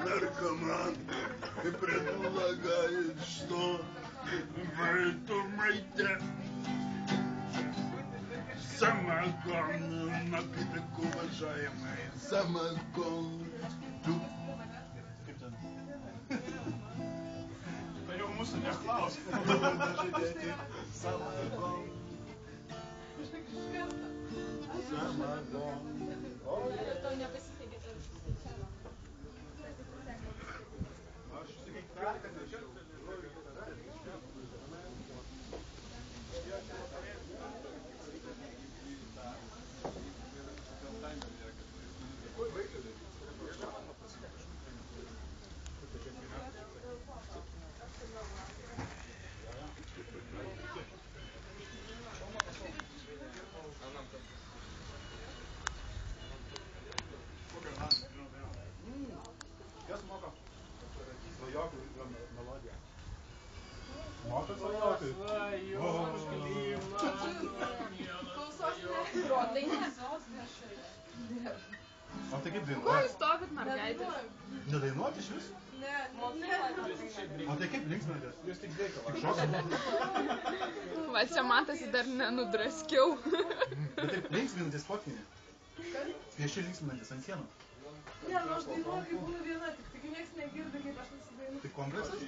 Наркоман и предлагает, что придумайте самогон, напиток уважаемый, самогон. Jau mūsų neklaus. Самогон. Самогон. To nepasitikėt. Kas moka? Svajokų melodiją. Moka svajokų? Protai ne. O tai kaip Ko dainuoja? jūs stovit, mergaitės? Nedainuoti iš vis? Ne. O tai kaip linksminatės? Jūs tik dėka. Tik šokat? Va, čia matosi dar nenudraskiau. Bet taip linksminatės fotkinė? Vieši linksminatės ant sienų? Ne, nu aš dainuoju, kai būnu viena, tik nieks negirdi, kaip aš nusidainuoju. Tai kompleksas?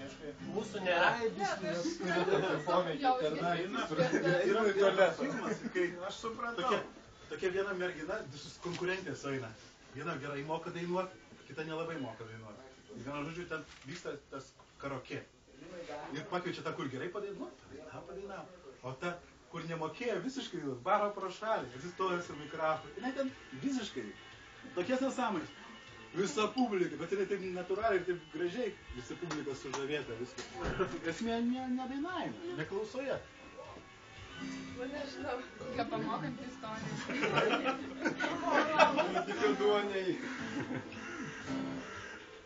Mūsų nėra. Aš suprantu. Tokia viena mergina, konkurentės eina. Viena gerai moka dainuoti, kita nelabai moka dainuoti. Viena žodžiu, ten vyksta tas karaokė. Ir pakviečia tą, kur gerai padainuoti, padainavo. O ta, kur nemokėjo visiškai, varo pro šalį, atsistoja su mikrofonu. Ir ten visiškai, tokias nesąmonės. Visa publika, bet jinai taip natūraliai, taip gražiai, visa publika sužavėta, viskas. Esmė nedainavime, neklausoje. Nu, nežinau. Ką pamokant istoriją. Tikiu duoniai.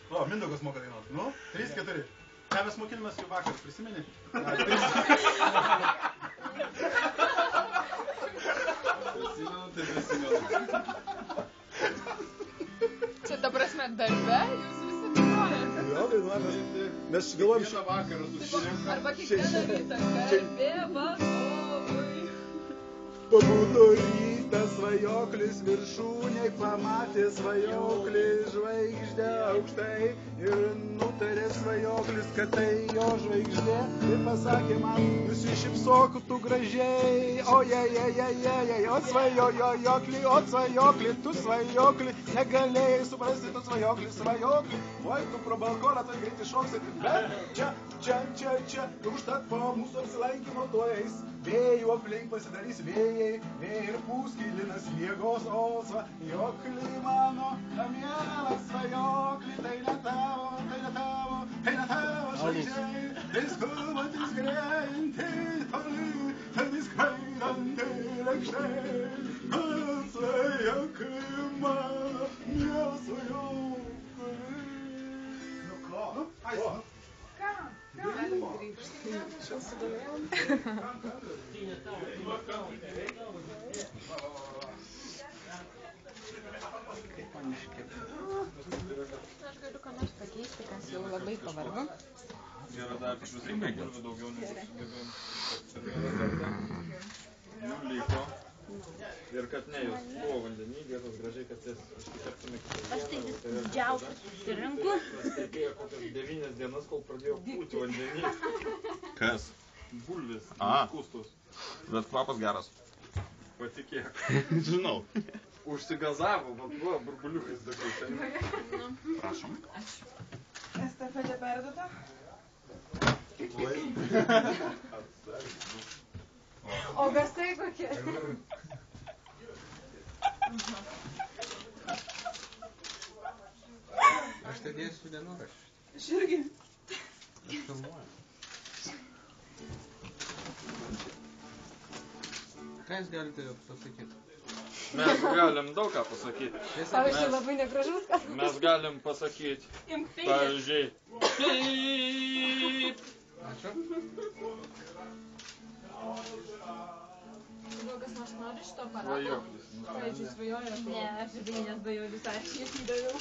O, Mindaugas moka dainuoti. Nu, 3-4. Ką mes mokinamės jau vakar, prisimeni? Prisimenu. Čia ta prasme darbe, jūs visi dainuojate. Jo, dainuojame. Mes galvojam Šitą vakarą susirinkom. Arba kiekvieną rytą, garbė vadovui. Pabudo rytas svajoklis viršūnėj, pamatė svajoklį žvaigždę aukštai ir nutarė svajoklis, kad tai jo žvaigždė ir pasakė man, nusišypsok tu gražiai, ojejejejejej, o svajokli, tu svajokli, negalėjai suprasti tu svajokli, oi tu pro balkoną tai greitai šoksi, bet čia, užtat po mūsų apsilankimo tuojais, vėjų aplink pasidarys vėjai ir pūskilinas miegos osva, jokli mano, mielas svajokli, tai ne tavo žvaigždžiai, tai skubantis greitai toli, tai skraidanti lėkščiai, svajokli mano, mielas svajokli. Nu ko? Čia sudomėjom. Aš galiu ką nors pakeisti, kas jau labai pavargo. Gerai, dar iš visų bulvių daugiau negu sugebėjom. Jų liko. Ir kad ne, jos buvo vandenį, dėtos gražiai, kad jas iškeptume kitą dieną. Aš tai didžiausias susirinku. Stebėjo kokias 9 dienas, kol pradėjo pūti vandenį. Kas? Bulvės, kustos. Bet kvapas geras. Patikėk. Žinau. Užsigazavo, man buvo burbuliukais tokiais. Prašom. Estafetė perduota? O garsai kokie? Aš tai dėsiu dienoraštį. Aš irgi. Aš filmuoju. Ką jūs galite pasakyti? Mes galim daug ką pasakyti. Pavyzdžiui, labai negražus, ką? Mes galim pasakyti. Pavyzdžiui. Pyp. Ačiū. Gal kas nors nori šito aparato? Svajoklis. Pavyzdžiui, svajojo. Ne, aš irgi nesvajojau visai, aš jį daviau.